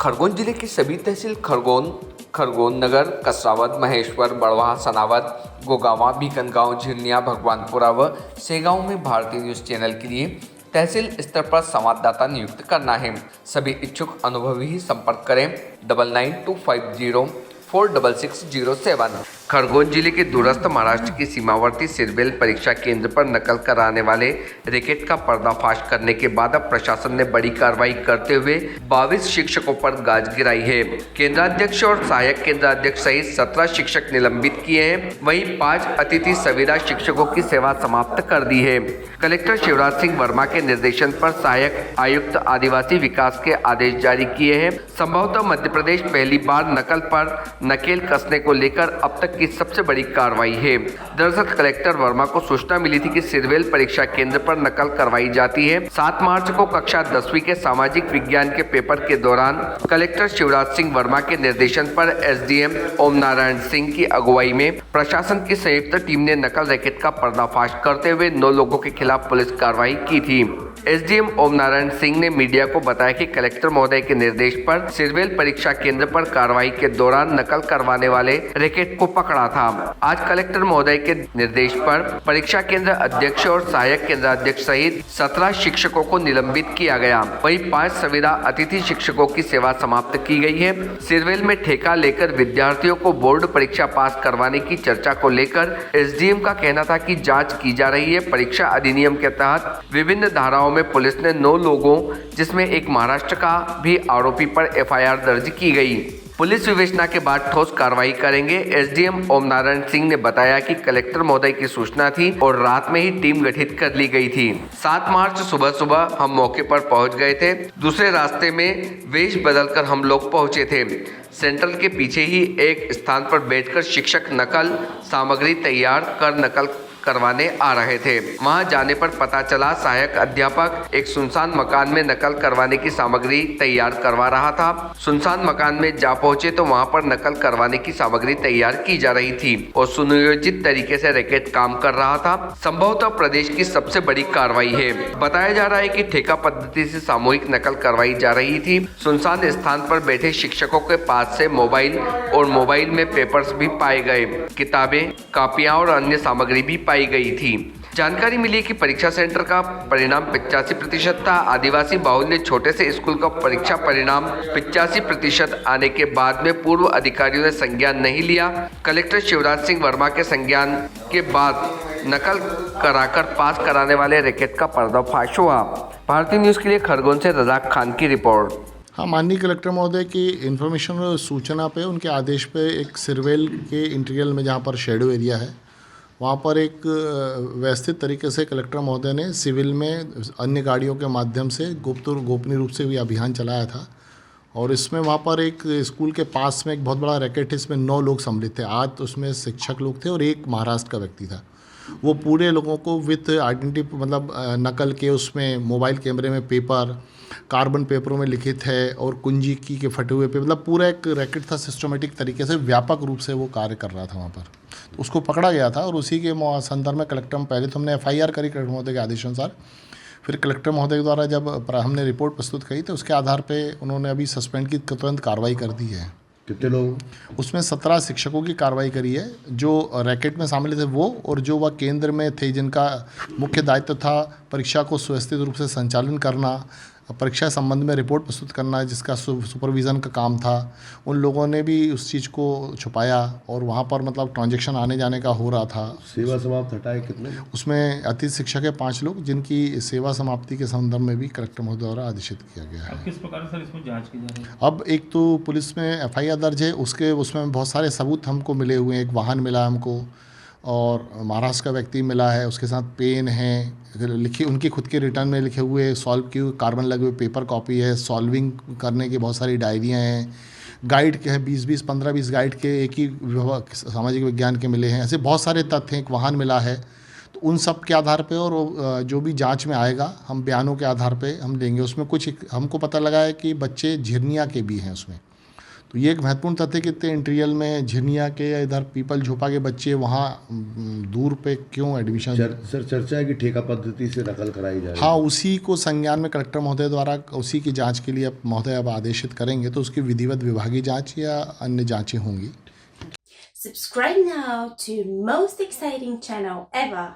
खरगोन जिले की सभी तहसील खरगोन नगर, कसरावद, महेश्वर, बड़वाह, सनावद, गोगावा, बीकनगांव, झिरनिया, भगवानपुरा व सेगांव में भारतीय न्यूज चैनल के लिए तहसील स्तर पर संवाददाता नियुक्त करना है। सभी इच्छुक अनुभवी ही संपर्क करें 9925046607। खरगोन जिले के दूरस्थ महाराष्ट्र की सीमावर्ती सिरबेल परीक्षा केंद्र पर नकल कराने वाले रैकेट का पर्दाफाश करने के बाद अब प्रशासन ने बड़ी कार्रवाई करते हुए 22 शिक्षकों पर गाज गिराई है। केंद्राध्यक्ष और सहायक केंद्राध्यक्ष सहित 17 शिक्षक निलंबित किए हैं। वहीं 5 अतिथि संविदा शिक्षकों की सेवा समाप्त कर दी है। कलेक्टर शिवराज सिंह वर्मा के निर्देशन पर सहायक आयुक्त आदिवासी विकास के आदेश जारी किए हैं। संभवतः मध्य प्रदेश पहली बार नकल पर नकेल कसने को लेकर अब तक की सबसे बड़ी कार्रवाई है। दरअसल कलेक्टर वर्मा को सूचना मिली थी कि सिरवेल परीक्षा केंद्र पर नकल करवाई जाती है। 7 मार्च को कक्षा 10वीं के सामाजिक विज्ञान के पेपर के दौरान कलेक्टर शिवराज सिंह वर्मा के निर्देशन पर एसडीएम ओम नारायण सिंह की अगुवाई में प्रशासन की संयुक्त टीम ने नकल रैकेट का पर्दाफाश करते हुए 9 लोगों के खिलाफ पुलिस कार्रवाई की थी। एसडीएम ओम नारायण सिंह ने मीडिया को बताया कि कलेक्टर महोदय के निर्देश पर सिरवेल परीक्षा केंद्र पर कार्रवाई के दौरान नकल करवाने वाले रैकेट को पकड़ा था। आज कलेक्टर महोदय के निर्देश पर परीक्षा केंद्र अध्यक्ष और सहायक केंद्राध्यक्ष सहित 17 शिक्षकों को निलंबित किया गया। वहीं 5 संविदा अतिथि शिक्षकों की सेवा समाप्त की गई है। सिरवेल में ठेका लेकर विद्यार्थियों को बोर्ड परीक्षा पास करवाने की चर्चा को लेकर एसडीएम का कहना था कि जाँच की जा रही है। परीक्षा अधिनियम के तहत विभिन्न धाराओं में पुलिस ने 9 लोगों जिसमें एक महाराष्ट्र का भी आरोपी पर एफआईआर दर्ज की गई। पुलिस विवेचना के बाद ठोस कार्रवाई करेंगे। एसडीएम ओम नारायण सिंह ने बताया कि कलेक्टर महोदय की सूचना थी और रात में ही टीम गठित कर ली गई थी। 7 मार्च सुबह हम मौके पर पहुंच गए थे। दूसरे रास्ते में वेश बदलकर हम लोग पहुंचे थे। सेंट्रल के पीछे ही एक स्थान पर बैठकर शिक्षक नकल सामग्री तैयार कर नकल करवाने आ रहे थे। वहां जाने पर पता चला सहायक अध्यापक एक सुनसान मकान में नकल करवाने की सामग्री तैयार करवा रहा था। सुनसान मकान में जा पहुंचे तो वहां पर नकल करवाने की सामग्री तैयार की जा रही थी और सुनियोजित तरीके से रैकेट काम कर रहा था। संभवतः प्रदेश की सबसे बड़ी कार्रवाई है। बताया जा रहा है कि ठेका पद्धति से सामूहिक नकल करवाई जा रही थी। सुनसान स्थान पर बैठे शिक्षकों के पास से मोबाइल और मोबाइल में पेपर्स भी पाए गए। किताबें, कापियां और अन्य सामग्री भी पाई गई थी। जानकारी मिली कि परीक्षा सेंटर का परिणाम 85% था। आदिवासी बाहुल्य छोटे से स्कूल का परीक्षा परिणाम 85% आने के बाद में पूर्व अधिकारियों ने संज्ञान नहीं लिया। कलेक्टर शिवराज सिंह वर्मा के संज्ञान के बाद नकल कराकर पास कराने वाले रैकेट का पर्दाफाश हुआ। भारतीय न्यूज के लिए खरगोन से रजाक खान की रिपोर्ट। हाँ, माननीय कलेक्टर महोदय की इन्फॉर्मेशन और सूचना पे, उनके आदेश पे एक सिरवेल के इंटीरियर में जहाँ पर शेडो एरिया है वहाँ पर एक व्यवस्थित तरीके से कलेक्टर महोदय ने सिविल में अन्य गाड़ियों के माध्यम से गोपनीय रूप से भी अभियान चलाया था। और इसमें वहाँ पर एक स्कूल के पास में एक बहुत बड़ा रैकेट है। इसमें 9 लोग सम्मिलित थे। 8 उसमें शिक्षक लोग थे और एक महाराष्ट्र का व्यक्ति था। वो पूरे लोगों को विथ आइडेंटिटी मतलब नकल के उसमें मोबाइल कैमरे में पेपर, कार्बन पेपरों में लिखित है और कुंजी की के फटे हुए पे, मतलब पूरा एक रैकेट था। सिस्टमेटिक तरीके से व्यापक रूप से वो कार्य कर रहा था वहाँ पर। तो उसको पकड़ा गया था और उसी के संदर्भ में कलेक्टर में पहले तो हमने एफआईआर करी कलेक्टर महोदय के आदेशानुसार। फिर कलेक्टर महोदय द्वारा जब हमने रिपोर्ट प्रस्तुत करी तो उसके आधार पर उन्होंने अभी सस्पेंड की तुरंत कार्रवाई कर दी है। कितने लोग? उसमें 17 शिक्षकों की कार्रवाई करी है जो रैकेट में शामिल थे वो, और जो वह केंद्र में थे जिनका मुख्य दायित्व था परीक्षा को सुव्यवस्थित रूप से संचालन करना, परीक्षा संबंध में रिपोर्ट प्रस्तुत करना जिसका सुपरविज़न का काम था। उन लोगों ने भी उस चीज़ को छुपाया और वहाँ पर मतलब ट्रांजैक्शन आने जाने का हो रहा था। सेवा समाप्त हटाए कितने? उसमें अतिथि शिक्षक है 5 लोग जिनकी सेवा समाप्ति के संदर्भ में भी कलेक्टर महोदय द्वारा आदेशित किया गया है। अब किस प्रकार सर इसमें जांच की जा रही है? अब एक तो पुलिस में एफआईआर दर्ज है, उसमें बहुत सारे सबूत हमको मिले हुए हैं। एक वाहन मिला हमको और महाराष्ट्र का व्यक्ति मिला है, उसके साथ पेन है लिखी, उनकी खुद के रिटर्न में लिखे हुए सॉल्व किए हुए कार्बन लगे हुए पेपर कॉपी है, सॉल्विंग करने की बहुत सारी डायरियाँ हैं, गाइड के हैं 20-20 15-20 गाइड के एक ही सामाजिक विज्ञान के मिले हैं। ऐसे बहुत सारे तथ्य हैं। एक वाहन मिला है। तो उन सब के आधार पे और जो भी जांच में आएगा हम बयानों के आधार पे हम लेंगे। उसमें कुछ हमको पता लगा है कि बच्चे झिरनिया के भी हैं उसमें। तो ये एक महत्वपूर्ण तथ्य कि इतने इंटीरियल में झिनिया के या इधर पीपल झोपा के बच्चे वहाँ दूर पे क्यों एडमिशन। सर चर्चा है कि ठेका पद्धति से नकल कराई जा रही है। हाँ, उसी को संज्ञान में कलेक्टर महोदय द्वारा उसी की जांच के लिए अब महोदय अब आदेशित करेंगे, तो उसकी विधिवत विभागीय जांच या अन्य जांचें होंगी। Subscribe now to most exciting channel ever.